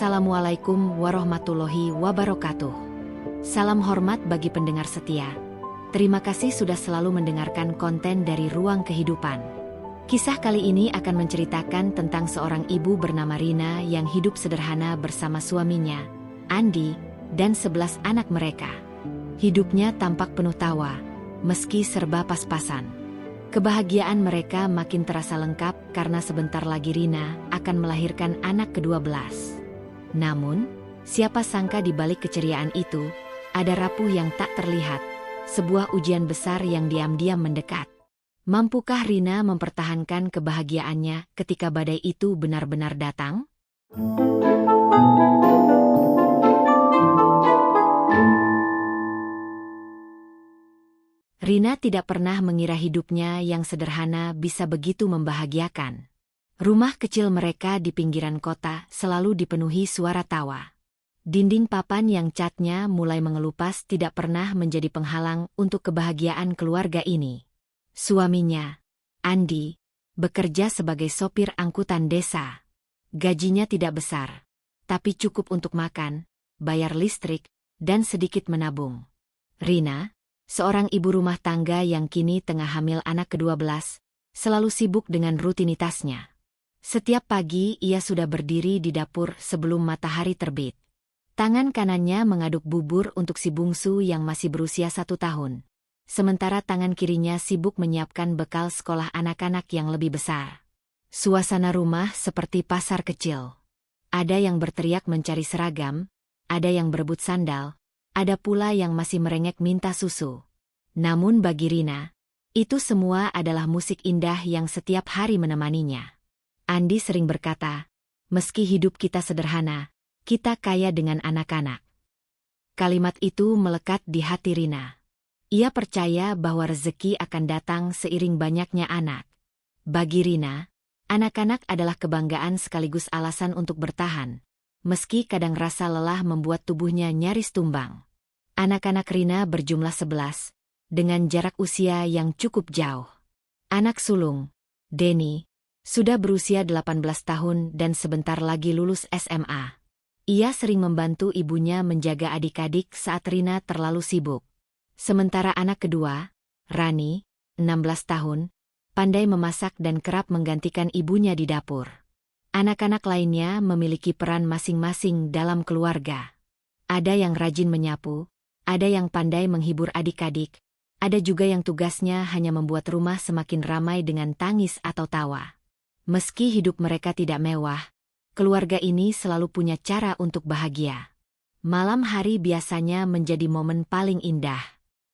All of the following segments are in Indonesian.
Assalamualaikum warahmatullahi wabarakatuh. Salam hormat bagi pendengar setia. Terima kasih sudah selalu mendengarkan konten dari Ruang Kehidupan. Kisah kali ini akan menceritakan tentang seorang ibu bernama Rina yang hidup sederhana bersama suaminya, Andi, dan 11 anak mereka. Hidupnya tampak penuh tawa, meski serba pas-pasan. Kebahagiaan mereka makin terasa lengkap karena sebentar lagi Rina akan melahirkan anak ke-12. Namun, siapa sangka di balik keceriaan itu, ada rapuh yang tak terlihat, sebuah ujian besar yang diam-diam mendekat. Mampukah Rina mempertahankan kebahagiaannya ketika badai itu benar-benar datang? Rina tidak pernah mengira hidupnya yang sederhana bisa begitu membahagiakan. Rumah kecil mereka di pinggiran kota selalu dipenuhi suara tawa. Dinding papan yang catnya mulai mengelupas tidak pernah menjadi penghalang untuk kebahagiaan keluarga ini. Suaminya, Andi, bekerja sebagai sopir angkutan desa. Gajinya tidak besar, tapi cukup untuk makan, bayar listrik, dan sedikit menabung. Rina, seorang ibu rumah tangga yang kini tengah hamil anak ke-12, selalu sibuk dengan rutinitasnya. Setiap pagi ia sudah berdiri di dapur sebelum matahari terbit. Tangan kanannya mengaduk bubur untuk si bungsu yang masih berusia 1 tahun. Sementara tangan kirinya sibuk menyiapkan bekal sekolah anak-anak yang lebih besar. Suasana rumah seperti pasar kecil. Ada yang berteriak mencari seragam, ada yang berebut sandal, ada pula yang masih merengek minta susu. Namun bagi Rina, itu semua adalah musik indah yang setiap hari menemaninya. Andi sering berkata, meski hidup kita sederhana, kita kaya dengan anak-anak. Kalimat itu melekat di hati Rina. Ia percaya bahwa rezeki akan datang seiring banyaknya anak. Bagi Rina, anak-anak adalah kebanggaan sekaligus alasan untuk bertahan, meski kadang rasa lelah membuat tubuhnya nyaris tumbang. Anak-anak Rina berjumlah 11, dengan jarak usia yang cukup jauh. Anak sulung, Denny, sudah berusia 18 tahun dan sebentar lagi lulus SMA. Ia sering membantu ibunya menjaga adik-adik saat Rina terlalu sibuk. Sementara anak kedua, Rani, 16 tahun, pandai memasak dan kerap menggantikan ibunya di dapur. Anak-anak lainnya memiliki peran masing-masing dalam keluarga. Ada yang rajin menyapu, ada yang pandai menghibur adik-adik, ada juga yang tugasnya hanya membuat rumah semakin ramai dengan tangis atau tawa. Meski hidup mereka tidak mewah, keluarga ini selalu punya cara untuk bahagia. Malam hari biasanya menjadi momen paling indah.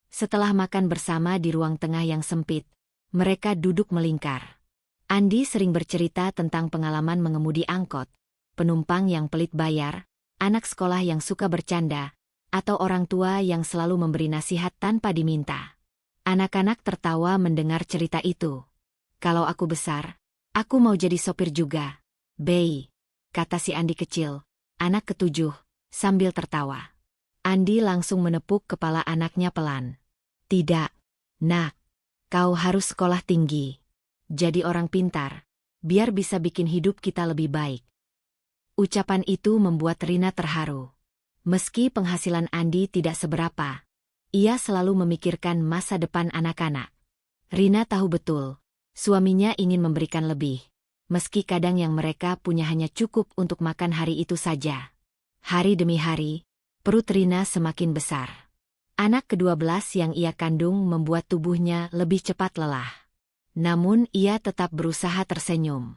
Setelah makan bersama di ruang tengah yang sempit, mereka duduk melingkar. Andi sering bercerita tentang pengalaman mengemudi angkot, penumpang yang pelit bayar, anak sekolah yang suka bercanda, atau orang tua yang selalu memberi nasihat tanpa diminta. Anak-anak tertawa mendengar cerita itu. Kalau aku besar, aku mau jadi sopir juga, Bei, kata si Andi kecil, anak ke-7, sambil tertawa. Andi langsung menepuk kepala anaknya pelan. Tidak, nak, kau harus sekolah tinggi. Jadi orang pintar, biar bisa bikin hidup kita lebih baik. Ucapan itu membuat Rina terharu. Meski penghasilan Andi tidak seberapa, ia selalu memikirkan masa depan anak-anak. Rina tahu betul, suaminya ingin memberikan lebih, meski kadang yang mereka punya hanya cukup untuk makan hari itu saja. Hari demi hari, perut Rina semakin besar. Anak ke-12 yang ia kandung membuat tubuhnya lebih cepat lelah. Namun ia tetap berusaha tersenyum.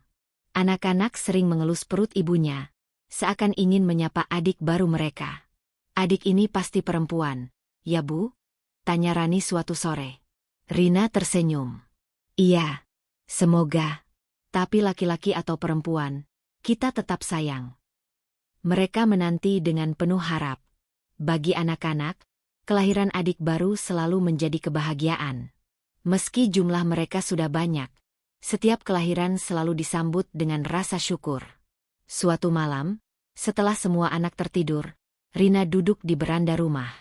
Anak-anak sering mengelus perut ibunya, seakan ingin menyapa adik baru mereka. Adik ini pasti perempuan, ya Bu? Tanya Rani suatu sore. Rina tersenyum. Iya. Semoga, tapi laki-laki atau perempuan, kita tetap sayang. Mereka menanti dengan penuh harap. Bagi anak-anak, kelahiran adik baru selalu menjadi kebahagiaan. Meski jumlah mereka sudah banyak, setiap kelahiran selalu disambut dengan rasa syukur. Suatu malam, setelah semua anak tertidur, Rina duduk di beranda rumah.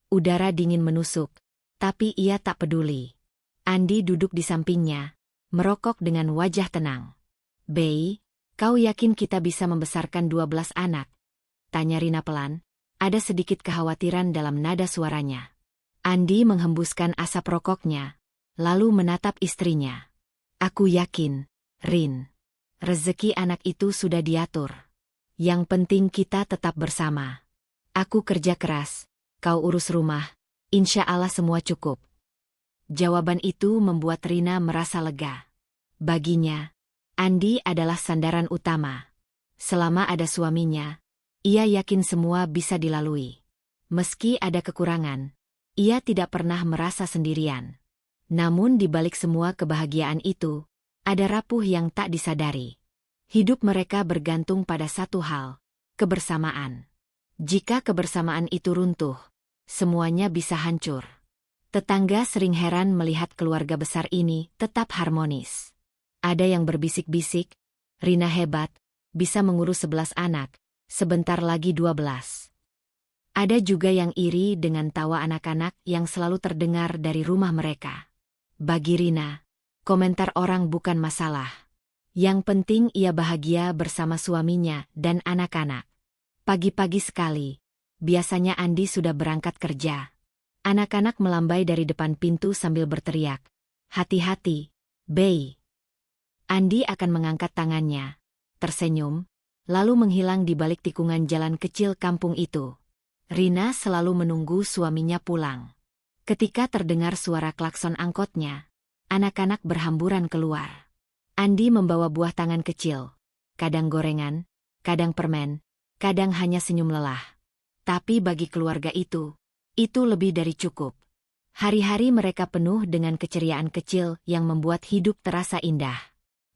Udara dingin menusuk, tapi ia tak peduli. Andi duduk di sampingnya, merokok dengan wajah tenang. Bei, kau yakin kita bisa membesarkan 12 anak? Tanya Rina pelan. Ada sedikit kekhawatiran dalam nada suaranya. Andi menghembuskan asap rokoknya, lalu menatap istrinya. Aku yakin, Rin. Rezeki anak itu sudah diatur. Yang penting kita tetap bersama. Aku kerja keras, kau urus rumah, insya Allah semua cukup. Jawaban itu membuat Rina merasa lega. Baginya, Andi adalah sandaran utama. Selama ada suaminya, ia yakin semua bisa dilalui. Meski ada kekurangan, ia tidak pernah merasa sendirian. Namun di balik semua kebahagiaan itu, ada rapuh yang tak disadari. Hidup mereka bergantung pada satu hal, kebersamaan. Jika kebersamaan itu runtuh, semuanya bisa hancur. Tetangga sering heran melihat keluarga besar ini tetap harmonis. Ada yang berbisik-bisik, Rina hebat, bisa mengurus 11 anak. Sebentar lagi 12. Ada juga yang iri dengan tawa anak-anak yang selalu terdengar dari rumah mereka. Bagi Rina, komentar orang bukan masalah. Yang penting ia bahagia bersama suaminya dan anak-anak. Pagi-pagi sekali, biasanya Andi sudah berangkat kerja. Anak-anak melambai dari depan pintu sambil berteriak, "Hati-hati, Bey." Andi akan mengangkat tangannya, tersenyum, lalu menghilang di balik tikungan jalan kecil kampung itu. Rina selalu menunggu suaminya pulang. Ketika terdengar suara klakson angkotnya, anak-anak berhamburan keluar. Andi membawa buah tangan kecil, kadang gorengan, kadang permen, kadang hanya senyum lelah. Tapi bagi keluarga itu lebih dari cukup. Hari-hari mereka penuh dengan keceriaan kecil yang membuat hidup terasa indah.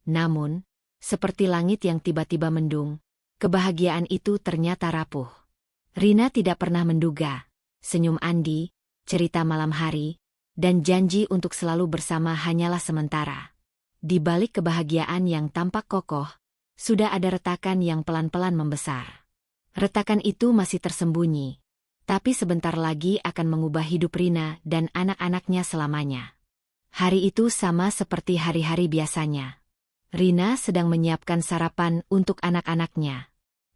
Namun, seperti langit yang tiba-tiba mendung, kebahagiaan itu ternyata rapuh. Rina tidak pernah menduga, senyum Andi, cerita malam hari, dan janji untuk selalu bersama hanyalah sementara. Di balik kebahagiaan yang tampak kokoh, sudah ada retakan yang pelan-pelan membesar. Retakan itu masih tersembunyi, tapi sebentar lagi akan mengubah hidup Rina dan anak-anaknya selamanya. Hari itu sama seperti hari-hari biasanya. Rina sedang menyiapkan sarapan untuk anak-anaknya.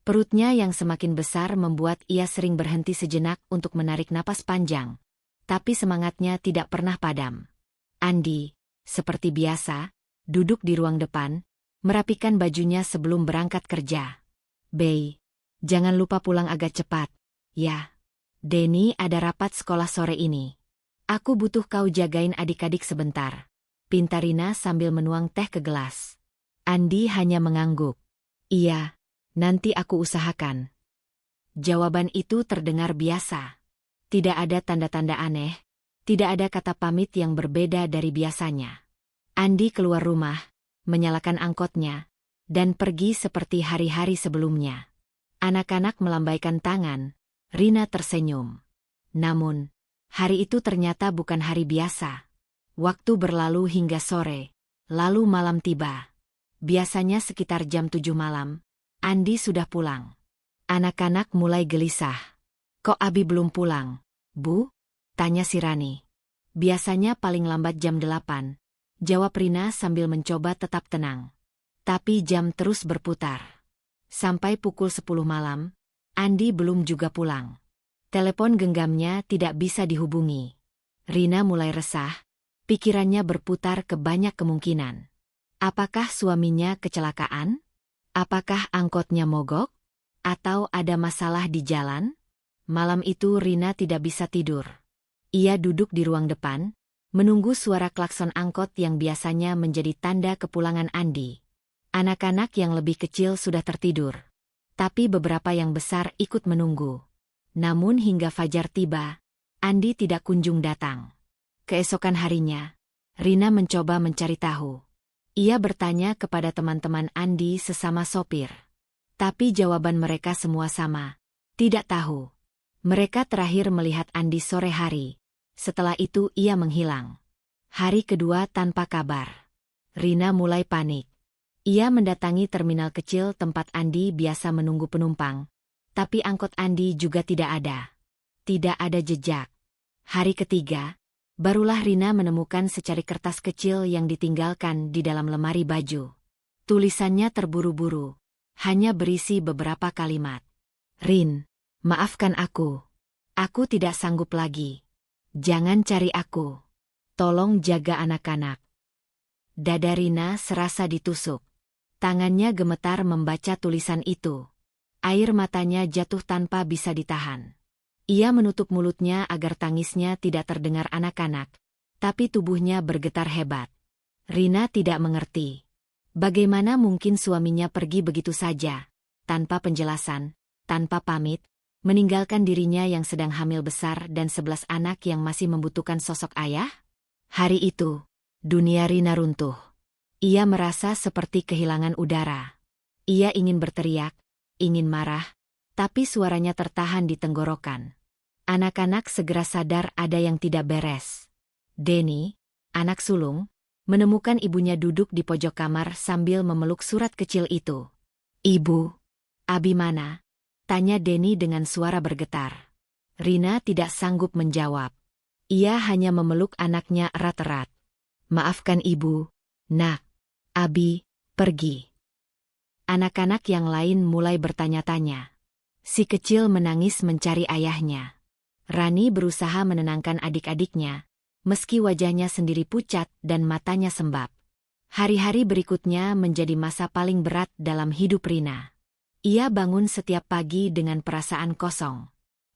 Perutnya yang semakin besar membuat ia sering berhenti sejenak untuk menarik napas panjang. Tapi semangatnya tidak pernah padam. Andi, seperti biasa, duduk di ruang depan, merapikan bajunya sebelum berangkat kerja. "Bey, jangan lupa pulang agak cepat, ya. Denny ada rapat sekolah sore ini. Aku butuh kau jagain adik-adik sebentar," pinta Rina sambil menuang teh ke gelas. Andi hanya mengangguk. "Iya, nanti aku usahakan." Jawaban itu terdengar biasa. Tidak ada tanda-tanda aneh, tidak ada kata pamit yang berbeda dari biasanya. Andi keluar rumah, menyalakan angkotnya, dan pergi seperti hari-hari sebelumnya. Anak-anak melambaikan tangan, Rina tersenyum. Namun, hari itu ternyata bukan hari biasa. Waktu berlalu hingga sore, lalu malam tiba. Biasanya sekitar jam 7 malam, Andi sudah pulang. Anak-anak mulai gelisah. "Kok Abi belum pulang, Bu?" tanya si Rani. "Biasanya paling lambat jam 8, jawab Rina sambil mencoba tetap tenang. Tapi jam terus berputar. Sampai pukul 10 malam, Andi belum juga pulang. Telepon genggamnya tidak bisa dihubungi. Rina mulai resah, pikirannya berputar ke banyak kemungkinan. Apakah suaminya kecelakaan? Apakah angkotnya mogok? Atau ada masalah di jalan? Malam itu Rina tidak bisa tidur. Ia duduk di ruang depan, menunggu suara klakson angkot yang biasanya menjadi tanda kepulangan Andi. Anak-anak yang lebih kecil sudah tertidur, tapi beberapa yang besar ikut menunggu. Namun hingga fajar tiba, Andi tidak kunjung datang. Keesokan harinya, Rina mencoba mencari tahu. Ia bertanya kepada teman-teman Andi sesama sopir. Tapi jawaban mereka semua sama, tidak tahu. Mereka terakhir melihat Andi sore hari. Setelah itu ia menghilang. Hari kedua tanpa kabar. Rina mulai panik. Ia mendatangi terminal kecil tempat Andi biasa menunggu penumpang. Tapi angkot Andi juga tidak ada. Tidak ada jejak. Hari ketiga, barulah Rina menemukan secari kertas kecil yang ditinggalkan di dalam lemari baju. Tulisannya terburu-buru, hanya berisi beberapa kalimat. Rin, maafkan aku. Aku tidak sanggup lagi. Jangan cari aku. Tolong jaga anak-anak. Dada Rina serasa ditusuk. Tangannya gemetar membaca tulisan itu. Air matanya jatuh tanpa bisa ditahan. Ia menutup mulutnya agar tangisnya tidak terdengar anak-anak, tapi tubuhnya bergetar hebat. Rina tidak mengerti. Bagaimana mungkin suaminya pergi begitu saja, tanpa penjelasan, tanpa pamit, meninggalkan dirinya yang sedang hamil besar dan 11 anak yang masih membutuhkan sosok ayah? Hari itu, dunia Rina runtuh. Ia merasa seperti kehilangan udara. Ia ingin berteriak, ingin marah, tapi suaranya tertahan di tenggorokan. Anak-anak segera sadar ada yang tidak beres. Denny, anak sulung, menemukan ibunya duduk di pojok kamar sambil memeluk surat kecil itu. "Ibu, Abi mana?" tanya Denny dengan suara bergetar. Rina tidak sanggup menjawab. Ia hanya memeluk anaknya erat-erat. "Maafkan ibu, nak. Abi, pergi." Anak-anak yang lain mulai bertanya-tanya. Si kecil menangis mencari ayahnya. Rani berusaha menenangkan adik-adiknya, meski wajahnya sendiri pucat dan matanya sembab. Hari-hari berikutnya menjadi masa paling berat dalam hidup Rina. Ia bangun setiap pagi dengan perasaan kosong.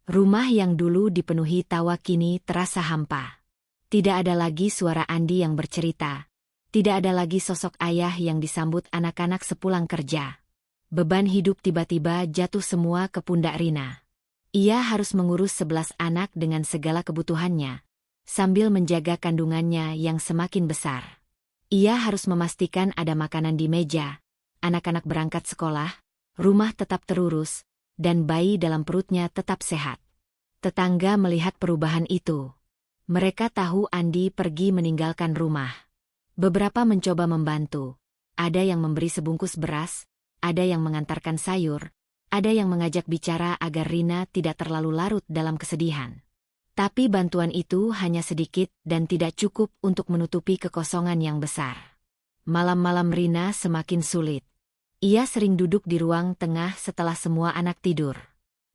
Rumah yang dulu dipenuhi tawa kini terasa hampa. Tidak ada lagi suara Andi yang bercerita. Tidak ada lagi sosok ayah yang disambut anak-anak sepulang kerja. Beban hidup tiba-tiba jatuh semua ke pundak Rina. Ia harus mengurus 11 anak dengan segala kebutuhannya, sambil menjaga kandungannya yang semakin besar. Ia harus memastikan ada makanan di meja, anak-anak berangkat sekolah, rumah tetap terurus, dan bayi dalam perutnya tetap sehat. Tetangga melihat perubahan itu. Mereka tahu Andi pergi meninggalkan rumah. Beberapa mencoba membantu. Ada yang memberi sebungkus beras, ada yang mengantarkan sayur, ada yang mengajak bicara agar Rina tidak terlalu larut dalam kesedihan. Tapi bantuan itu hanya sedikit dan tidak cukup untuk menutupi kekosongan yang besar. Malam-malam Rina semakin sulit. Ia sering duduk di ruang tengah setelah semua anak tidur.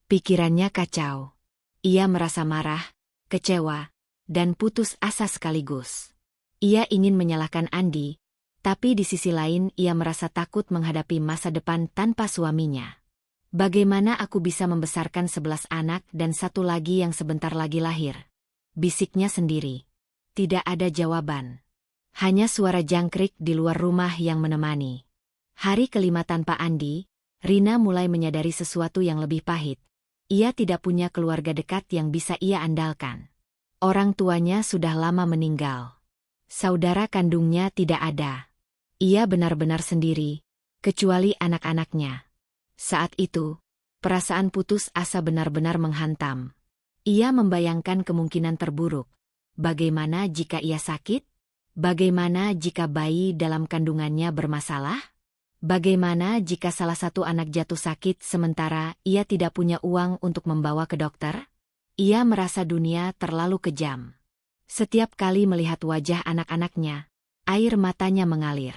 Pikirannya kacau. Ia merasa marah, kecewa, dan putus asa sekaligus. Ia ingin menyalahkan Andi, tapi di sisi lain ia merasa takut menghadapi masa depan tanpa suaminya. "Bagaimana aku bisa membesarkan 11 anak dan satu lagi yang sebentar lagi lahir?" bisiknya sendiri. Tidak ada jawaban. Hanya suara jangkrik di luar rumah yang menemani. Hari kelima tanpa Andi, Rina mulai menyadari sesuatu yang lebih pahit. Ia tidak punya keluarga dekat yang bisa ia andalkan. Orang tuanya sudah lama meninggal. Saudara kandungnya tidak ada. Ia benar-benar sendiri, kecuali anak-anaknya. Saat itu, perasaan putus asa benar-benar menghantam. Ia membayangkan kemungkinan terburuk. Bagaimana jika ia sakit? Bagaimana jika bayi dalam kandungannya bermasalah? Bagaimana jika salah satu anak jatuh sakit sementara ia tidak punya uang untuk membawa ke dokter? Ia merasa dunia terlalu kejam. Setiap kali melihat wajah anak-anaknya, air matanya mengalir.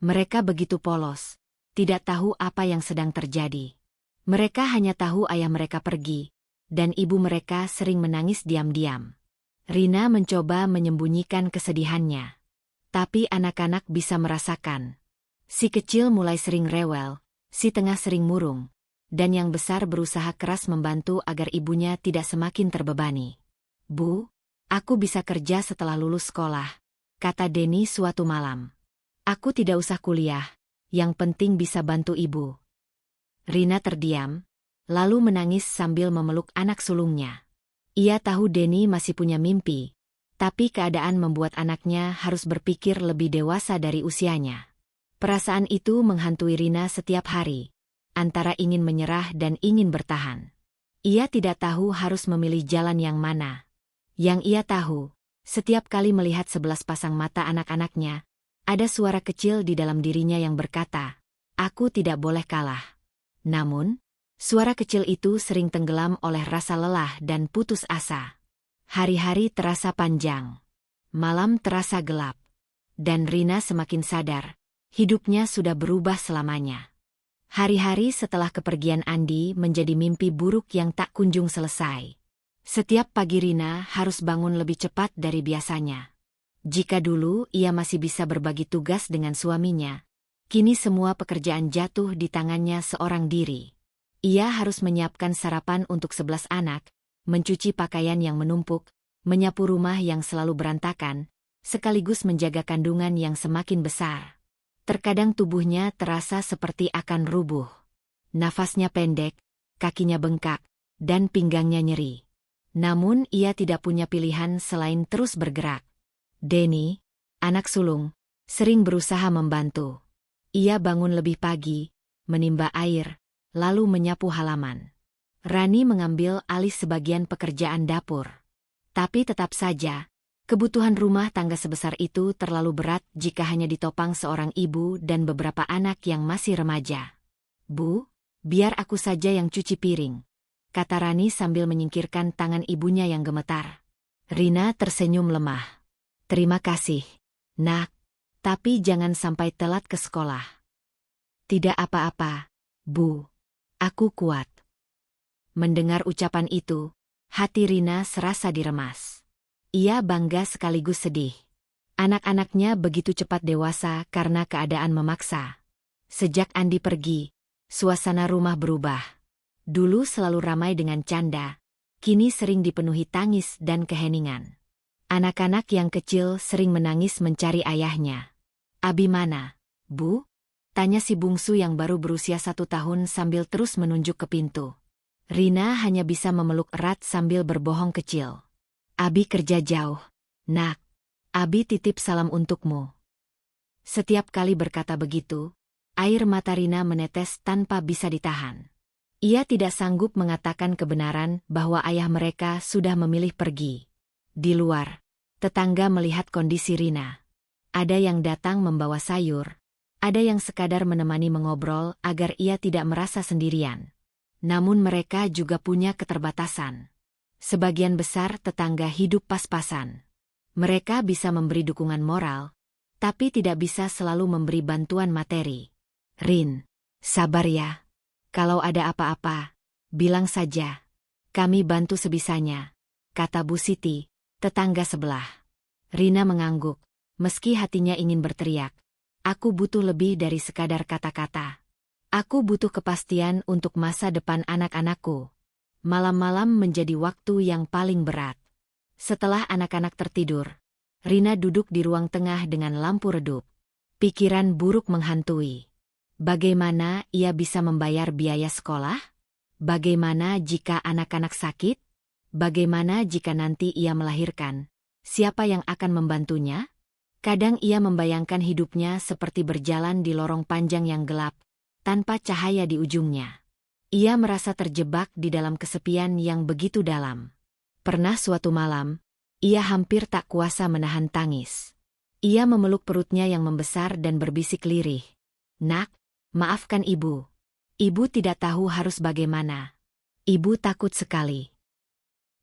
Mereka begitu polos, tidak tahu apa yang sedang terjadi. Mereka hanya tahu ayah mereka pergi, dan ibu mereka sering menangis diam-diam. Rina mencoba menyembunyikan kesedihannya. Tapi anak-anak bisa merasakan. Si kecil mulai sering rewel, si tengah sering murung, dan yang besar berusaha keras membantu agar ibunya tidak semakin terbebani. "Bu, aku bisa kerja setelah lulus sekolah," kata Denny suatu malam. "Aku tidak usah kuliah, yang penting bisa bantu ibu." Rina terdiam, lalu menangis sambil memeluk anak sulungnya. Ia tahu Denny masih punya mimpi, tapi keadaan membuat anaknya harus berpikir lebih dewasa dari usianya. Perasaan itu menghantui Rina setiap hari, antara ingin menyerah dan ingin bertahan. Ia tidak tahu harus memilih jalan yang mana. Yang ia tahu, setiap kali melihat 11 pasang mata anak-anaknya, ada suara kecil di dalam dirinya yang berkata, "Aku tidak boleh kalah." Namun, suara kecil itu sering tenggelam oleh rasa lelah dan putus asa. Hari-hari terasa panjang. Malam terasa gelap. Dan Rina semakin sadar, hidupnya sudah berubah selamanya. Hari-hari setelah kepergian Andi menjadi mimpi buruk yang tak kunjung selesai. Setiap pagi Rina harus bangun lebih cepat dari biasanya. Jika dulu ia masih bisa berbagi tugas dengan suaminya, kini semua pekerjaan jatuh di tangannya seorang diri. Ia harus menyiapkan sarapan untuk 11 anak, mencuci pakaian yang menumpuk, menyapu rumah yang selalu berantakan, sekaligus menjaga kandungan yang semakin besar. Terkadang tubuhnya terasa seperti akan rubuh. Nafasnya pendek, kakinya bengkak, dan pinggangnya nyeri. Namun ia tidak punya pilihan selain terus bergerak. Denny, anak sulung, sering berusaha membantu. Ia bangun lebih pagi, menimba air, lalu menyapu halaman. Rani mengambil alih sebagian pekerjaan dapur. Tapi tetap saja, kebutuhan rumah tangga sebesar itu terlalu berat jika hanya ditopang seorang ibu dan beberapa anak yang masih remaja. "Bu, biar aku saja yang cuci piring," kata Rani sambil menyingkirkan tangan ibunya yang gemetar. Rina tersenyum lemah. "Terima kasih, Nak. Tapi jangan sampai telat ke sekolah." "Tidak apa-apa, Bu. Aku kuat." Mendengar ucapan itu, hati Rina serasa diremas. Ia bangga sekaligus sedih. Anak-anaknya begitu cepat dewasa karena keadaan memaksa. Sejak Andi pergi, suasana rumah berubah. Dulu selalu ramai dengan canda, kini sering dipenuhi tangis dan keheningan. Anak-anak yang kecil sering menangis mencari ayahnya. "Abi mana, Bu?" tanya si bungsu yang baru berusia 1 tahun sambil terus menunjuk ke pintu. Rina hanya bisa memeluk erat sambil berbohong kecil. "Abi kerja jauh, Nak. Abi titip salam untukmu." Setiap kali berkata begitu, air mata Rina menetes tanpa bisa ditahan. Ia tidak sanggup mengatakan kebenaran bahwa ayah mereka sudah memilih pergi. Di luar, tetangga melihat kondisi Rina. Ada yang datang membawa sayur, ada yang sekadar menemani mengobrol agar ia tidak merasa sendirian. Namun mereka juga punya keterbatasan. Sebagian besar tetangga hidup pas-pasan. Mereka bisa memberi dukungan moral, tapi tidak bisa selalu memberi bantuan materi. "Rin, sabar ya. Kalau ada apa-apa, bilang saja. Kami bantu sebisanya," kata Bu Siti, tetangga sebelah. Rina mengangguk, meski hatinya ingin berteriak. "Aku butuh lebih dari sekadar kata-kata. Aku butuh kepastian untuk masa depan anak-anakku." Malam-malam menjadi waktu yang paling berat. Setelah anak-anak tertidur, Rina duduk di ruang tengah dengan lampu redup. Pikiran buruk menghantui. Bagaimana ia bisa membayar biaya sekolah? Bagaimana jika anak-anak sakit? Bagaimana jika nanti ia melahirkan? Siapa yang akan membantunya? Kadang ia membayangkan hidupnya seperti berjalan di lorong panjang yang gelap, tanpa cahaya di ujungnya. Ia merasa terjebak di dalam kesepian yang begitu dalam. Pernah suatu malam, ia hampir tak kuasa menahan tangis. Ia memeluk perutnya yang membesar dan berbisik lirih. "Nak, maafkan ibu. Ibu tidak tahu harus bagaimana. Ibu takut sekali."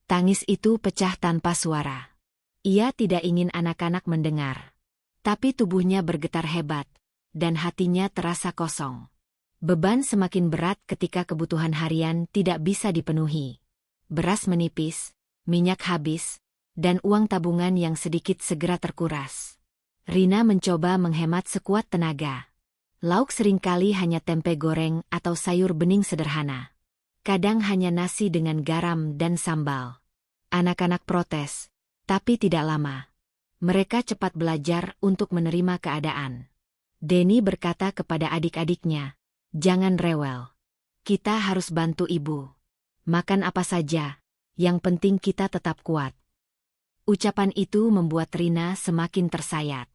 Tangis itu pecah tanpa suara. Ia tidak ingin anak-anak mendengar. Tapi tubuhnya bergetar hebat, dan hatinya terasa kosong. Beban semakin berat ketika kebutuhan harian tidak bisa dipenuhi. Beras menipis, minyak habis, dan uang tabungan yang sedikit segera terkuras. Rina mencoba menghemat sekuat tenaga. Lauk seringkali hanya tempe goreng atau sayur bening sederhana. Kadang hanya nasi dengan garam dan sambal. Anak-anak protes, tapi tidak lama. Mereka cepat belajar untuk menerima keadaan. Denny berkata kepada adik-adiknya, "Jangan rewel. Kita harus bantu ibu. Makan apa saja, yang penting kita tetap kuat." Ucapan itu membuat Rina semakin tersayat.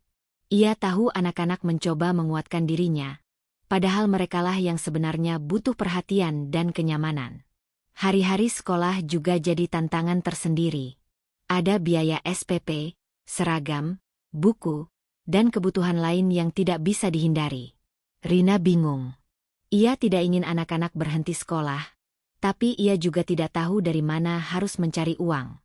Ia tahu anak-anak mencoba menguatkan dirinya, padahal merekalah yang sebenarnya butuh perhatian dan kenyamanan. Hari-hari sekolah juga jadi tantangan tersendiri. Ada biaya SPP, seragam, buku, dan kebutuhan lain yang tidak bisa dihindari. Rina bingung. Ia tidak ingin anak-anak berhenti sekolah, tapi ia juga tidak tahu dari mana harus mencari uang.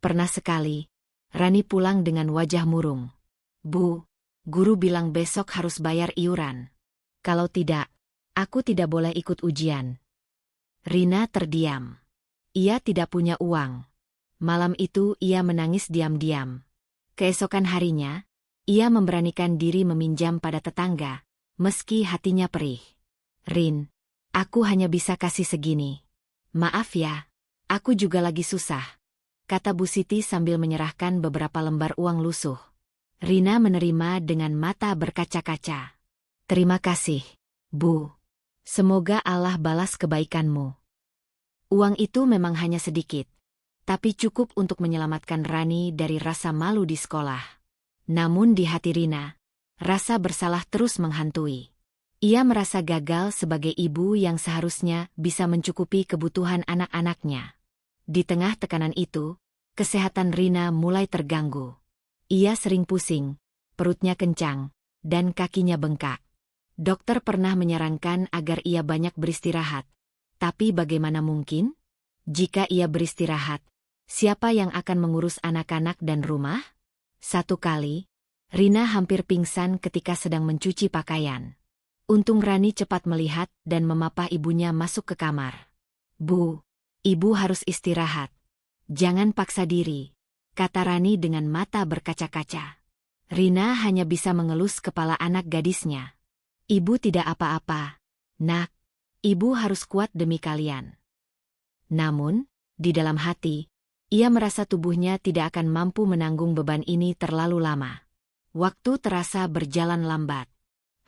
Pernah sekali, Rani pulang dengan wajah murung. "Bu, guru bilang besok harus bayar iuran. Kalau tidak, Aku tidak boleh ikut ujian. Rina terdiam. Ia tidak punya uang. Malam itu ia menangis diam-diam. Keesokan harinya, ia memberanikan diri meminjam pada tetangga, meski hatinya perih. Rin, aku hanya bisa kasih segini. Maaf ya, aku juga lagi susah, kata Bu Siti sambil menyerahkan beberapa lembar uang lusuh. Rina menerima dengan mata berkaca-kaca. Terima kasih, Bu. Semoga Allah balas kebaikanmu. Uang itu memang hanya sedikit, tapi cukup untuk menyelamatkan Rani dari rasa malu di sekolah. Namun di hati Rina, rasa bersalah terus menghantui. Ia merasa gagal sebagai ibu yang seharusnya bisa mencukupi kebutuhan anak-anaknya. Di tengah tekanan itu, kesehatan Rina mulai terganggu. Ia sering pusing, perutnya kencang, dan kakinya bengkak. Dokter pernah menyarankan agar ia banyak beristirahat. Tapi bagaimana mungkin? Jika ia beristirahat, siapa yang akan mengurus anak-anak dan rumah? Satu kali, Rina hampir pingsan ketika sedang mencuci pakaian. Untung Rani cepat melihat dan memapah ibunya masuk ke kamar. Bu, ibu harus istirahat. Jangan paksa diri, kata Rani dengan mata berkaca-kaca. Rina hanya bisa mengelus kepala anak gadisnya. Ibu tidak apa-apa, nak. Ibu harus kuat demi kalian. Namun, di dalam hati, ia merasa tubuhnya tidak akan mampu menanggung beban ini terlalu lama. Waktu terasa berjalan lambat.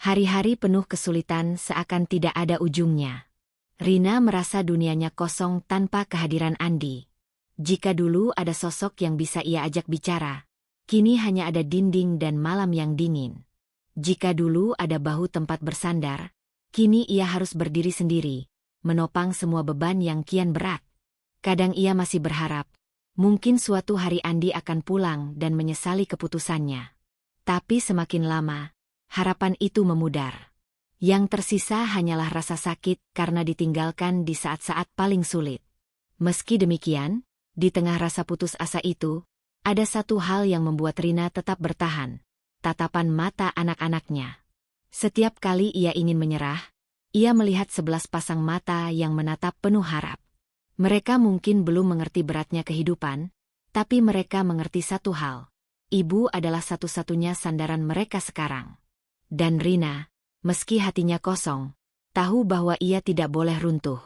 Hari-hari penuh kesulitan seakan tidak ada ujungnya. Rina merasa dunianya kosong tanpa kehadiran Andi. Jika dulu ada sosok yang bisa ia ajak bicara, kini hanya ada dinding dan malam yang dingin. Jika dulu ada bahu tempat bersandar, kini ia harus berdiri sendiri, menopang semua beban yang kian berat. Kadang ia masih berharap, mungkin suatu hari Andi akan pulang dan menyesali keputusannya. Tapi semakin lama, harapan itu memudar. Yang tersisa hanyalah rasa sakit karena ditinggalkan di saat-saat paling sulit. Meski demikian, di tengah rasa putus asa itu, ada satu hal yang membuat Rina tetap bertahan. Tatapan mata anak-anaknya. Setiap kali ia ingin menyerah, ia melihat 11 pasang mata yang menatap penuh harap. Mereka mungkin belum mengerti beratnya kehidupan, tapi mereka mengerti satu hal. Ibu adalah satu-satunya sandaran mereka sekarang. Dan Rina, meski hatinya kosong, tahu bahwa ia tidak boleh runtuh.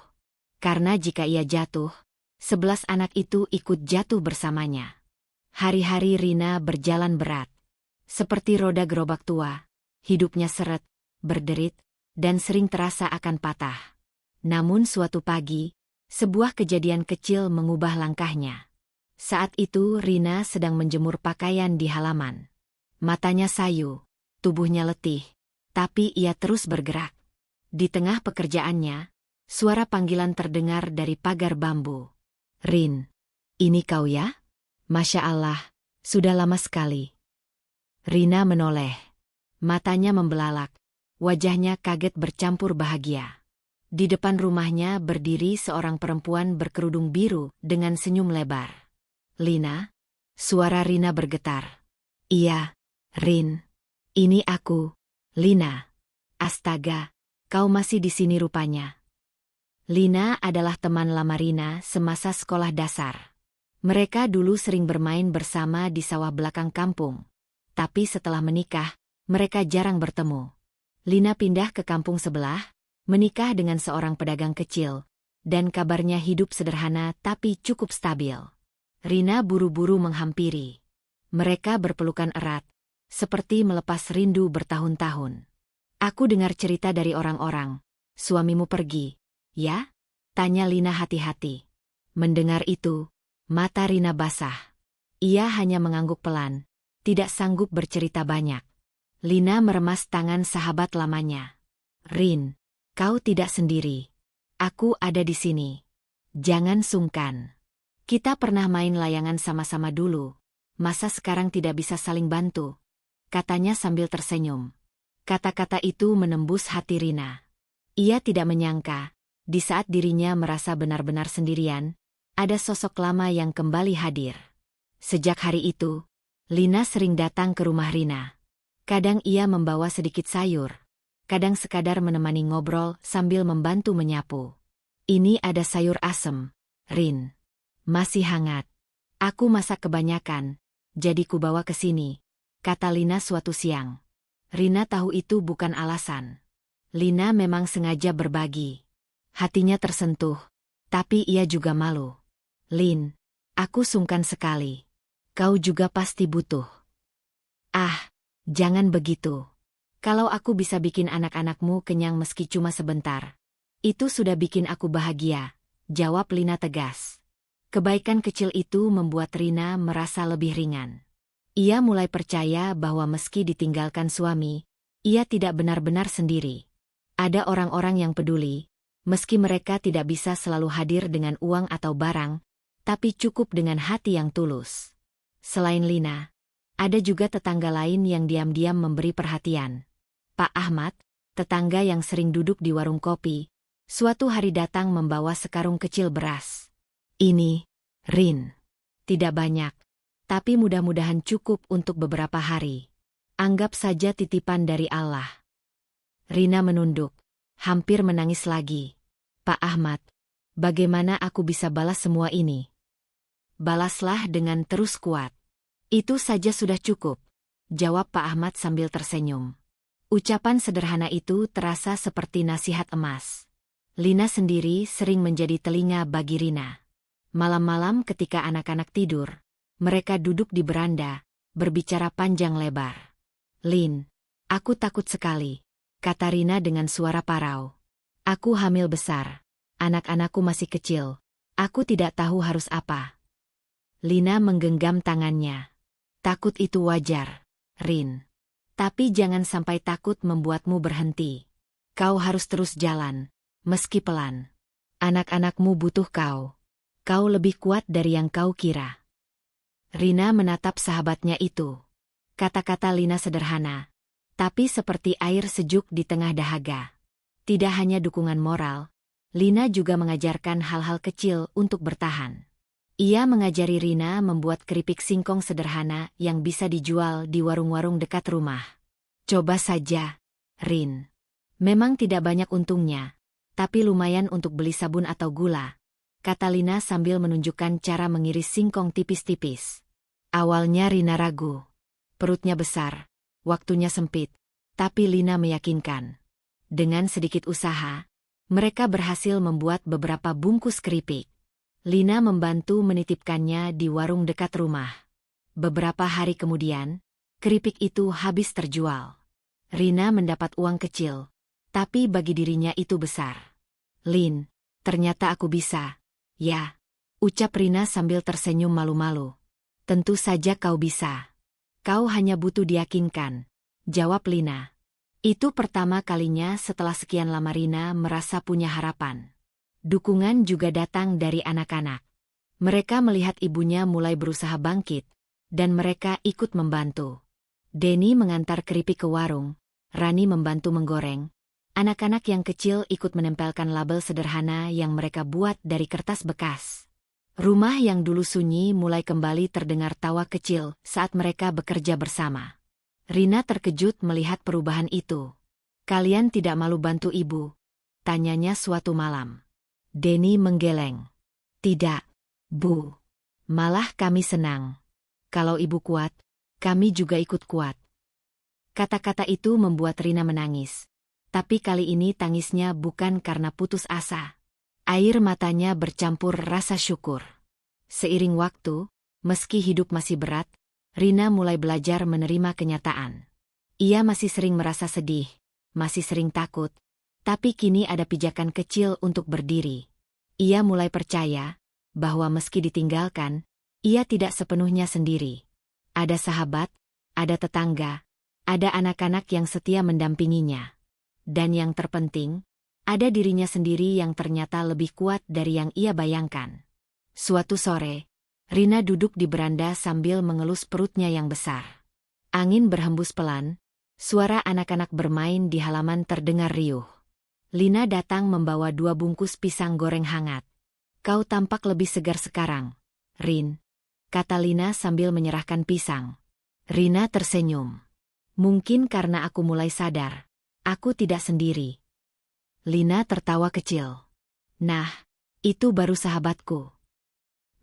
Karena jika ia jatuh, 11 anak itu ikut jatuh bersamanya. Hari-hari Rina berjalan berat. Seperti roda gerobak tua, hidupnya seret, berderit, dan sering terasa akan patah. Namun suatu pagi, sebuah kejadian kecil mengubah langkahnya. Saat itu Rina sedang menjemur pakaian di halaman. Matanya sayu, tubuhnya letih, tapi ia terus bergerak. Di tengah pekerjaannya, suara panggilan terdengar dari pagar bambu. Rin, ini kau ya? Masya Allah, sudah lama sekali. Rina menoleh. Matanya membelalak. Wajahnya kaget bercampur bahagia. Di depan rumahnya berdiri seorang perempuan berkerudung biru dengan senyum lebar. Lina? Suara Rina bergetar. Iya, Rin. Ini aku, Lina. Astaga, kau masih di sini rupanya. Lina adalah teman lama Rina semasa sekolah dasar. Mereka dulu sering bermain bersama di sawah belakang kampung. Tapi setelah menikah, mereka jarang bertemu. Lina pindah ke kampung sebelah, menikah dengan seorang pedagang kecil, dan kabarnya hidup sederhana tapi cukup stabil. Rina buru-buru menghampiri. Mereka berpelukan erat, seperti melepas rindu bertahun-tahun. Aku dengar cerita dari orang-orang. Suamimu pergi, ya? Tanya Lina hati-hati. Mendengar itu, mata Rina basah. Ia hanya mengangguk pelan. Tidak sanggup bercerita banyak. Lina meremas tangan sahabat lamanya. Rin, kau tidak sendiri. Aku ada di sini. Jangan sungkan. Kita pernah main layangan sama-sama dulu. Masa sekarang tidak bisa saling bantu? Katanya sambil tersenyum. Kata-kata itu menembus hati Rina. Ia tidak menyangka, di saat dirinya merasa benar-benar sendirian, ada sosok lama yang kembali hadir. Sejak hari itu, Lina sering datang ke rumah Rina. Kadang ia membawa sedikit sayur. kadang sekadar menemani ngobrol sambil membantu menyapu. Ini ada sayur asem, Rin. Masih hangat. Aku masak kebanyakan, jadi kubawa ke sini, kata Lina suatu siang. Rina tahu itu bukan alasan. Lina memang sengaja berbagi. Hatinya tersentuh, tapi ia juga malu. Lin, aku sungkan sekali. Kau juga pasti butuh. Ah, jangan begitu. Kalau aku bisa bikin anak-anakmu kenyang meski cuma sebentar, itu sudah bikin aku bahagia, jawab Lina tegas. Kebaikan kecil itu membuat Rina merasa lebih ringan. Ia mulai percaya bahwa meski ditinggalkan suami, ia tidak benar-benar sendiri. Ada orang-orang yang peduli, meski mereka tidak bisa selalu hadir dengan uang atau barang, tapi cukup dengan hati yang tulus. Selain Lina, ada juga tetangga lain yang diam-diam memberi perhatian. Pak Ahmad, tetangga yang sering duduk di warung kopi, suatu hari datang membawa sekarung kecil beras. Ini, Rin. Tidak banyak, tapi mudah-mudahan cukup untuk beberapa hari. Anggap saja titipan dari Allah. Rina menunduk, hampir menangis lagi. Pak Ahmad, bagaimana aku bisa balas semua ini? Balaslah dengan terus kuat. Itu saja sudah cukup, jawab Pak Ahmad sambil tersenyum. Ucapan sederhana itu terasa seperti nasihat emas. Lina sendiri sering menjadi telinga bagi Rina. Malam-malam ketika anak-anak tidur, mereka duduk di beranda, berbicara panjang lebar. Lin, aku takut sekali, kata Rina dengan suara parau. Aku hamil besar, anak-anakku masih kecil, aku tidak tahu harus apa. Lina menggenggam tangannya. Takut itu wajar, Rin. Tapi jangan sampai takut membuatmu berhenti. Kau harus terus jalan, meski pelan. Anak-anakmu butuh kau. Kau lebih kuat dari yang kau kira. Rina menatap sahabatnya itu. Kata-kata Lina sederhana, tapi seperti air sejuk di tengah dahaga. Tidak hanya dukungan moral, Lina juga mengajarkan hal-hal kecil untuk bertahan. Ia mengajari Rina membuat keripik singkong sederhana yang bisa dijual di warung-warung dekat rumah. Coba saja, Rin. Memang tidak banyak untungnya, tapi lumayan untuk beli sabun atau gula, kata Lina sambil menunjukkan cara mengiris singkong tipis-tipis. Awalnya Rina ragu. Perutnya besar, waktunya sempit, tapi Lina meyakinkan. Dengan sedikit usaha, mereka berhasil membuat beberapa bungkus keripik. Lina membantu menitipkannya di warung dekat rumah. Beberapa hari kemudian, keripik itu habis terjual. Rina mendapat uang kecil, tapi bagi dirinya itu besar. Lin, ternyata aku bisa. Ya, ucap Rina sambil tersenyum malu-malu. Tentu saja kau bisa. Kau hanya butuh diyakinkan, jawab Lina. Itu pertama kalinya setelah sekian lama Rina merasa punya harapan. Dukungan juga datang dari anak-anak. Mereka melihat ibunya mulai berusaha bangkit, dan mereka ikut membantu. Denny mengantar keripik ke warung, Rani membantu menggoreng. Anak-anak yang kecil ikut menempelkan label sederhana yang mereka buat dari kertas bekas. Rumah yang dulu sunyi mulai kembali terdengar tawa kecil saat mereka bekerja bersama. Rina terkejut melihat perubahan itu. Kalian tidak malu bantu ibu? Tanyanya suatu malam. Denny menggeleng. Tidak, Bu. Malah kami senang. Kalau ibu kuat, kami juga ikut kuat. Kata-kata itu membuat Rina menangis. Tapi kali ini tangisnya bukan karena putus asa. Air matanya bercampur rasa syukur. Seiring waktu, meski hidup masih berat, Rina mulai belajar menerima kenyataan. Ia masih sering merasa sedih, masih sering takut, tapi kini ada pijakan kecil untuk berdiri. Ia mulai percaya bahwa meski ditinggalkan, ia tidak sepenuhnya sendiri. Ada sahabat, ada tetangga, ada anak-anak yang setia mendampinginya. Dan yang terpenting, ada dirinya sendiri yang ternyata lebih kuat dari yang ia bayangkan. Suatu sore, Rina duduk di beranda sambil mengelus perutnya yang besar. Angin berhembus pelan, suara anak-anak bermain di halaman terdengar riuh. Lina datang membawa 2 bungkus pisang goreng hangat. Kau tampak lebih segar sekarang, Rin, kata Lina sambil menyerahkan pisang. Rina tersenyum. Mungkin karena aku mulai sadar. Aku tidak sendiri. Lina tertawa kecil. Nah, itu baru sahabatku.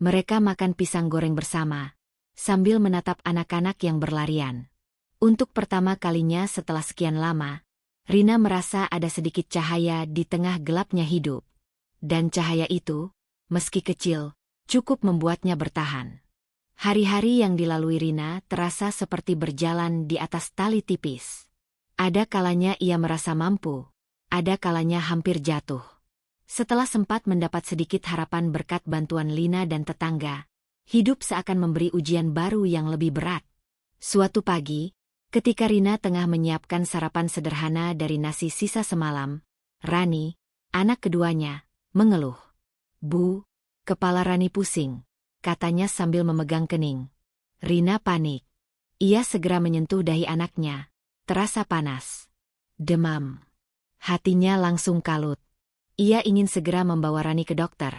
Mereka makan pisang goreng bersama, sambil menatap anak-anak yang berlarian. Untuk pertama kalinya setelah sekian lama, Rina merasa ada sedikit cahaya di tengah gelapnya hidup. Dan cahaya itu, meski kecil, cukup membuatnya bertahan. Hari-hari yang dilalui Rina terasa seperti berjalan di atas tali tipis. Ada kalanya ia merasa mampu, ada kalanya hampir jatuh. Setelah sempat mendapat sedikit harapan berkat bantuan Lina dan tetangga, hidup seakan memberi ujian baru yang lebih berat. Suatu pagi, ketika Rina tengah menyiapkan sarapan sederhana dari nasi sisa semalam, Rani, anak keduanya, mengeluh. Bu, kepala Rani pusing, katanya sambil memegang kening. Rina panik. Ia segera menyentuh dahi anaknya. Terasa panas. Demam. Hatinya langsung kalut. Ia ingin segera membawa Rani ke dokter.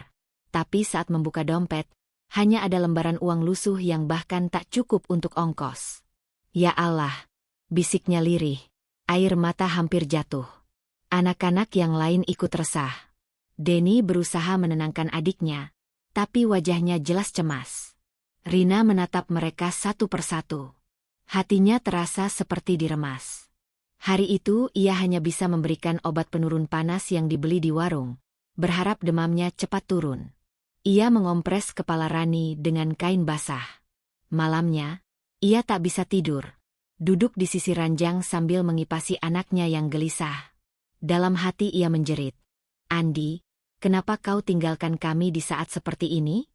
Tapi saat membuka dompet, hanya ada lembaran uang lusuh yang bahkan tak cukup untuk ongkos. Ya Allah, bisiknya lirih. Air mata hampir jatuh. Anak-anak yang lain ikut resah. Denny berusaha menenangkan adiknya, tapi wajahnya jelas cemas. Rina menatap mereka satu persatu. Hatinya terasa seperti diremas. Hari itu ia hanya bisa memberikan obat penurun panas yang dibeli di warung, berharap demamnya cepat turun. Ia mengompres kepala Rani dengan kain basah. Malamnya, ia tak bisa tidur. Duduk di sisi ranjang sambil mengipasi anaknya yang gelisah. Dalam hati ia menjerit, "Andi, kenapa kau tinggalkan kami di saat seperti ini?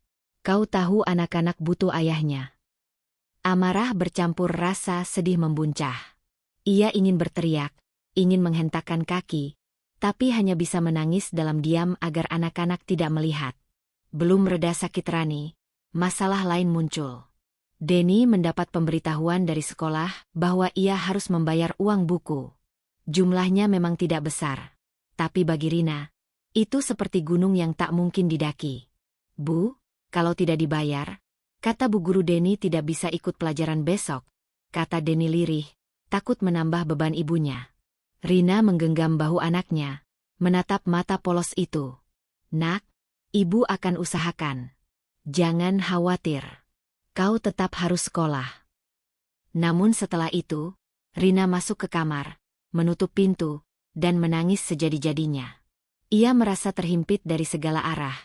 Kau tahu anak-anak butuh ayahnya." Amarah bercampur rasa sedih membuncah. Ia ingin berteriak, ingin menghentakkan kaki, tapi hanya bisa menangis dalam diam agar anak-anak tidak melihat. Belum reda sakit Rani, masalah lain muncul. Denny mendapat pemberitahuan dari sekolah bahwa ia harus membayar uang buku. Jumlahnya memang tidak besar, tapi bagi Rina, itu seperti gunung yang tak mungkin didaki. "Bu, kalau tidak dibayar," kata bu guru, "Denny tidak bisa ikut pelajaran besok," kata Denny lirih, takut menambah beban ibunya. Rina menggenggam bahu anaknya, menatap mata polos itu. "Nak, ibu akan usahakan. Jangan khawatir. Kau tetap harus sekolah." Namun setelah itu, Rina masuk ke kamar, menutup pintu, dan menangis sejadi-jadinya. Ia merasa terhimpit dari segala arah.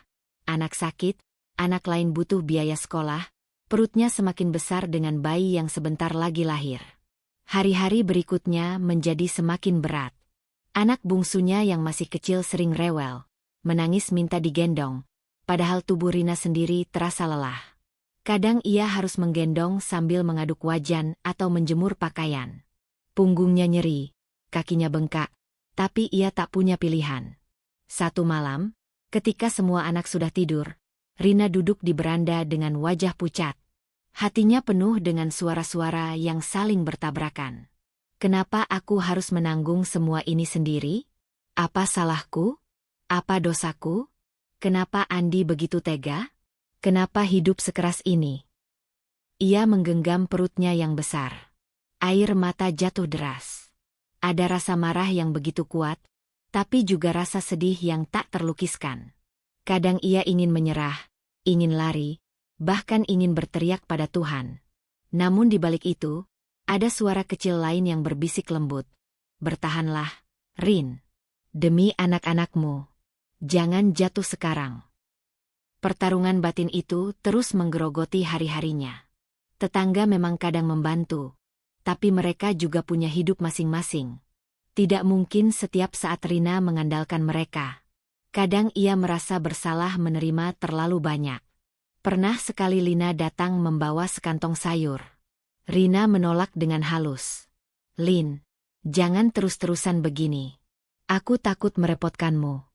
Anak sakit, anak lain butuh biaya sekolah, perutnya semakin besar dengan bayi yang sebentar lagi lahir. Hari-hari berikutnya menjadi semakin berat. Anak bungsunya yang masih kecil sering rewel, menangis minta digendong, padahal tubuh Rina sendiri terasa lelah. Kadang ia harus menggendong sambil mengaduk wajan atau menjemur pakaian. Punggungnya nyeri, kakinya bengkak, tapi ia tak punya pilihan. Satu malam, ketika semua anak sudah tidur, Rina duduk di beranda dengan wajah pucat. Hatinya penuh dengan suara-suara yang saling bertabrakan. "Kenapa aku harus menanggung semua ini sendiri? Apa salahku? Apa dosaku? Kenapa Andi begitu tega? Kenapa hidup sekeras ini?" Ia menggenggam perutnya yang besar. Air mata jatuh deras. Ada rasa marah yang begitu kuat, tapi juga rasa sedih yang tak terlukiskan. Kadang ia ingin menyerah, ingin lari, bahkan ingin berteriak pada Tuhan. Namun di balik itu, ada suara kecil lain yang berbisik lembut. "Bertahanlah, Rin. Demi anak-anakmu. Jangan jatuh sekarang." Pertarungan batin itu terus menggerogoti hari-harinya. Tetangga memang kadang membantu, tapi mereka juga punya hidup masing-masing. Tidak mungkin setiap saat Rina mengandalkan mereka. Kadang ia merasa bersalah menerima terlalu banyak. Pernah sekali Lina datang membawa sekantong sayur. Rina menolak dengan halus. "Lin, jangan terus-terusan begini. Aku takut merepotkanmu."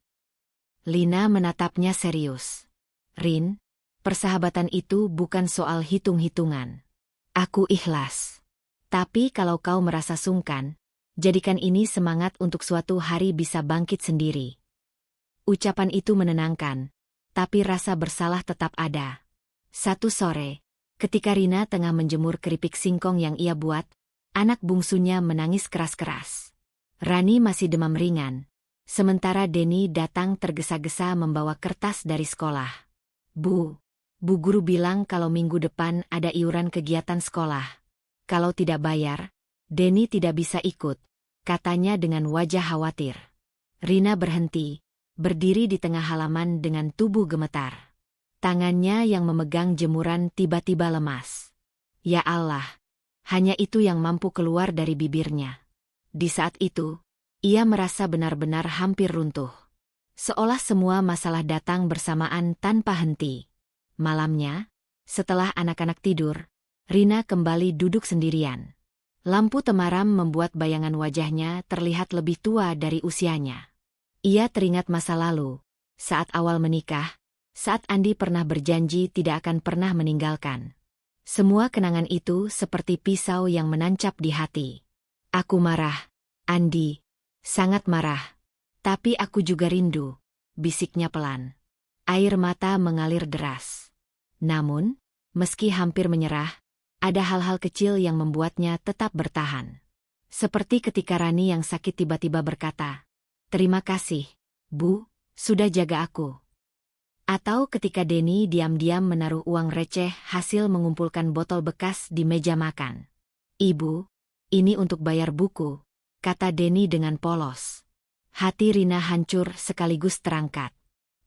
Lina menatapnya serius. "Rin, persahabatan itu bukan soal hitung-hitungan. Aku ikhlas. Tapi kalau kau merasa sungkan, jadikan ini semangat untuk suatu hari bisa bangkit sendiri." Ucapan itu menenangkan, tapi rasa bersalah tetap ada. Satu sore, ketika Rina tengah menjemur keripik singkong yang ia buat, anak bungsunya menangis keras-keras. Rani masih demam ringan. Sementara Denny datang tergesa-gesa membawa kertas dari sekolah. Bu guru bilang kalau minggu depan ada iuran kegiatan sekolah. Kalau tidak bayar, Denny tidak bisa ikut, katanya dengan wajah khawatir. Rina berhenti, berdiri di tengah halaman dengan tubuh gemetar. Tangannya yang memegang jemuran tiba-tiba lemas. Ya Allah, hanya itu yang mampu keluar dari bibirnya. Di saat itu, ia merasa benar-benar hampir runtuh. Seolah semua masalah datang bersamaan tanpa henti. Malamnya, setelah anak-anak tidur, Rina kembali duduk sendirian. Lampu temaram membuat bayangan wajahnya terlihat lebih tua dari usianya. Ia teringat masa lalu, saat awal menikah, saat Andi pernah berjanji tidak akan pernah meninggalkan. Semua kenangan itu seperti pisau yang menancap di hati. Aku marah, Andi, sangat marah. Tapi aku juga rindu, bisiknya pelan. Air mata mengalir deras. Namun, meski hampir menyerah, ada hal-hal kecil yang membuatnya tetap bertahan. Seperti ketika Rani yang sakit tiba-tiba berkata, "Terima kasih, Bu, sudah jaga aku." Atau ketika Denny diam-diam menaruh uang receh hasil mengumpulkan botol bekas di meja makan. "Ibu, ini untuk bayar buku," kata Denny dengan polos. Hati Rina hancur sekaligus terangkat.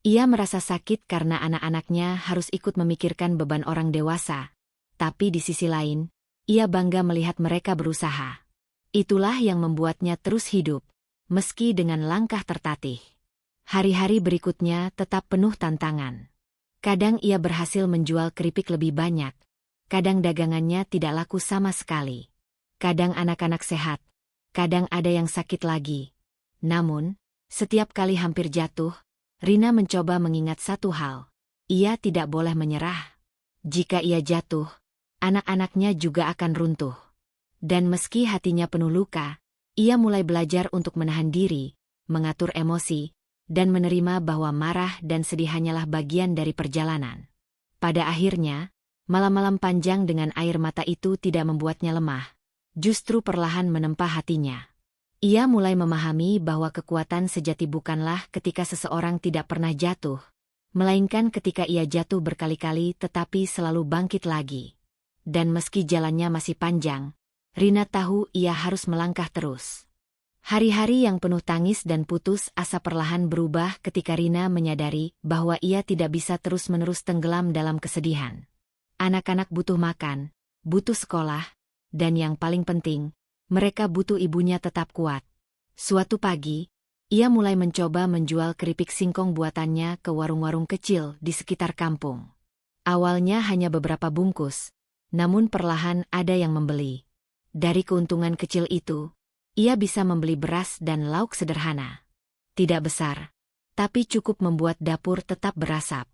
Ia merasa sakit karena anak-anaknya harus ikut memikirkan beban orang dewasa. Tapi di sisi lain, ia bangga melihat mereka berusaha. Itulah yang membuatnya terus hidup, meski dengan langkah tertatih. Hari-hari berikutnya tetap penuh tantangan. Kadang ia berhasil menjual keripik lebih banyak, kadang dagangannya tidak laku sama sekali. Kadang anak-anak sehat, kadang ada yang sakit lagi. Namun, setiap kali hampir jatuh, Rina mencoba mengingat satu hal. Ia tidak boleh menyerah. Jika ia jatuh, anak-anaknya juga akan runtuh. Dan meski hatinya penuh luka, ia mulai belajar untuk menahan diri, mengatur emosi, dan menerima bahwa marah dan sedih hanyalah bagian dari perjalanan. Pada akhirnya, malam-malam panjang dengan air mata itu tidak membuatnya lemah. Justru perlahan menempa hatinya. Ia mulai memahami bahwa kekuatan sejati bukanlah ketika seseorang tidak pernah jatuh, melainkan ketika ia jatuh berkali-kali tetapi selalu bangkit lagi. Dan meski jalannya masih panjang, Rina tahu ia harus melangkah terus. Hari-hari yang penuh tangis dan putus asa perlahan berubah ketika Rina menyadari bahwa ia tidak bisa terus-menerus tenggelam dalam kesedihan. Anak-anak butuh makan, butuh sekolah, dan yang paling penting, mereka butuh ibunya tetap kuat. Suatu pagi, ia mulai mencoba menjual keripik singkong buatannya ke warung-warung kecil di sekitar kampung. Awalnya hanya beberapa bungkus, namun perlahan ada yang membeli. Dari keuntungan kecil itu, ia bisa membeli beras dan lauk sederhana. Tidak besar, tapi cukup membuat dapur tetap berasap.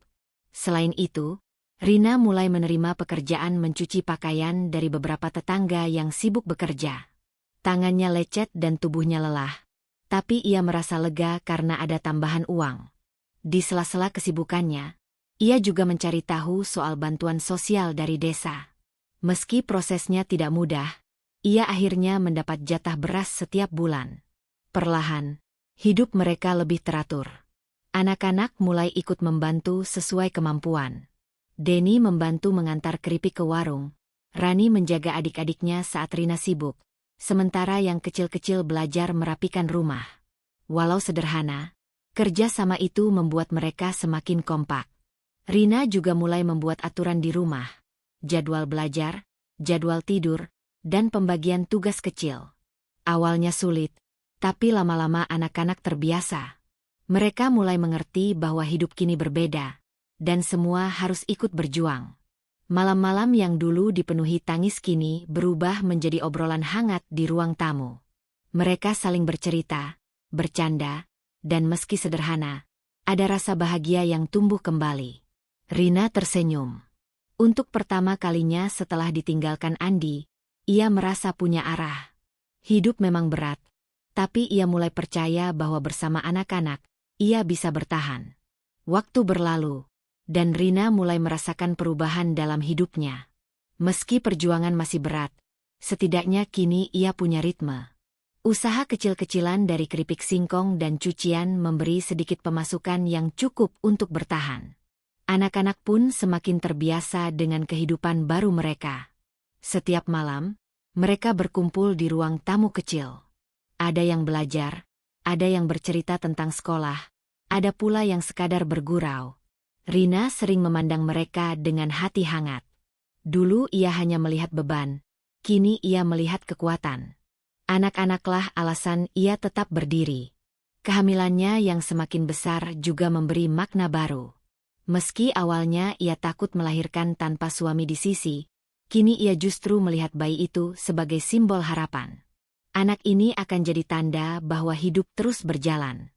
Selain itu, Rina mulai menerima pekerjaan mencuci pakaian dari beberapa tetangga yang sibuk bekerja. Tangannya lecet dan tubuhnya lelah, tapi ia merasa lega karena ada tambahan uang. Di sela-sela kesibukannya, ia juga mencari tahu soal bantuan sosial dari desa. Meski prosesnya tidak mudah, ia akhirnya mendapat jatah beras setiap bulan. Perlahan, hidup mereka lebih teratur. Anak-anak mulai ikut membantu sesuai kemampuan. Denny membantu mengantar keripik ke warung. Rani menjaga adik-adiknya saat Rina sibuk. Sementara yang kecil-kecil belajar merapikan rumah. Walau sederhana, kerja sama itu membuat mereka semakin kompak. Rina juga mulai membuat aturan di rumah. Jadwal belajar, jadwal tidur, dan pembagian tugas kecil. Awalnya sulit, tapi lama-lama anak-anak terbiasa. Mereka mulai mengerti bahwa hidup kini berbeda, dan semua harus ikut berjuang. Malam-malam yang dulu dipenuhi tangis kini berubah menjadi obrolan hangat di ruang tamu. Mereka saling bercerita, bercanda, dan meski sederhana, ada rasa bahagia yang tumbuh kembali. Rina tersenyum. Untuk pertama kalinya setelah ditinggalkan Andi, ia merasa punya arah. Hidup memang berat, tapi ia mulai percaya bahwa bersama anak-anak, ia bisa bertahan. Waktu berlalu, dan Rina mulai merasakan perubahan dalam hidupnya. Meski perjuangan masih berat, setidaknya kini ia punya ritme. Usaha kecil-kecilan dari keripik singkong dan cucian memberi sedikit pemasukan yang cukup untuk bertahan. Anak-anak pun semakin terbiasa dengan kehidupan baru mereka. Setiap malam, mereka berkumpul di ruang tamu kecil. Ada yang belajar, ada yang bercerita tentang sekolah, ada pula yang sekadar bergurau. Rina sering memandang mereka dengan hati hangat. Dulu ia hanya melihat beban, kini ia melihat kekuatan. Anak-anaklah alasan ia tetap berdiri. Kehamilannya yang semakin besar juga memberi makna baru. Meski awalnya ia takut melahirkan tanpa suami di sisi, kini ia justru melihat bayi itu sebagai simbol harapan. Anak ini akan jadi tanda bahwa hidup terus berjalan.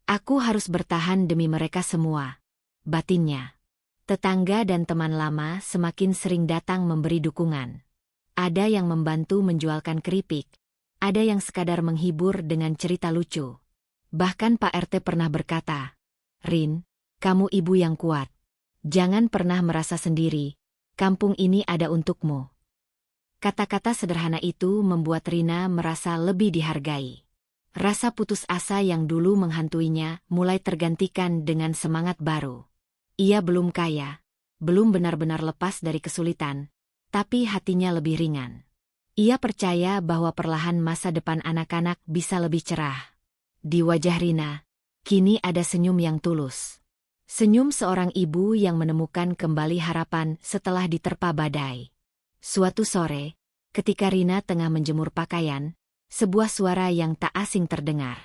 Aku harus bertahan demi mereka semua, batinnya. Tetangga dan teman lama semakin sering datang memberi dukungan. Ada yang membantu menjualkan keripik, ada yang sekadar menghibur dengan cerita lucu. Bahkan Pak RT pernah berkata, "Rin, kamu ibu yang kuat. Jangan pernah merasa sendiri, kampung ini ada untukmu." Kata-kata sederhana itu membuat Rina merasa lebih dihargai. Rasa putus asa yang dulu menghantuinya mulai tergantikan dengan semangat baru. Ia belum kaya, belum benar-benar lepas dari kesulitan, tapi hatinya lebih ringan. Ia percaya bahwa perlahan masa depan anak-anak bisa lebih cerah. Di wajah Rina, kini ada senyum yang tulus. Senyum seorang ibu yang menemukan kembali harapan setelah diterpa badai. Suatu sore, ketika Rina tengah menjemur pakaian, sebuah suara yang tak asing terdengar.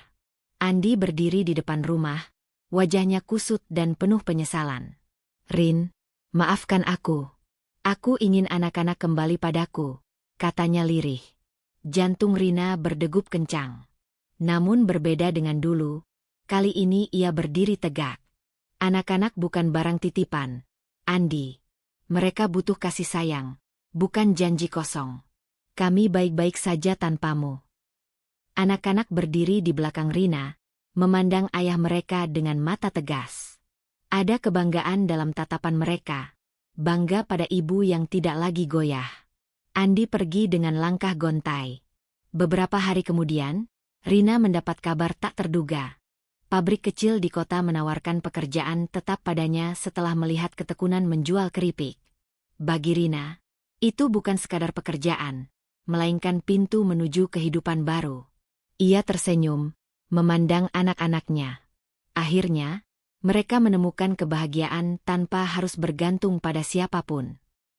Andi berdiri di depan rumah, wajahnya kusut dan penuh penyesalan. "Rin, maafkan aku. Aku ingin anak-anak kembali padaku," katanya lirih. Jantung Rina berdegup kencang. Namun berbeda dengan dulu, kali ini ia berdiri tegak. "Anak-anak bukan barang titipan, Andi. Mereka butuh kasih sayang, bukan janji kosong. Kami baik-baik saja tanpamu." Anak-anak berdiri di belakang Rina, memandang ayah mereka dengan mata tegas. Ada kebanggaan dalam tatapan mereka, bangga pada ibu yang tidak lagi goyah. Andi pergi dengan langkah gontai. Beberapa hari kemudian, Rina mendapat kabar tak terduga. Pabrik kecil di kota menawarkan pekerjaan tetap padanya setelah melihat ketekunan menjual keripik. Bagi Rina, itu bukan sekadar pekerjaan, melainkan pintu menuju kehidupan baru. Ia tersenyum, memandang anak-anaknya. Akhirnya, mereka menemukan kebahagiaan tanpa harus bergantung pada siapapun.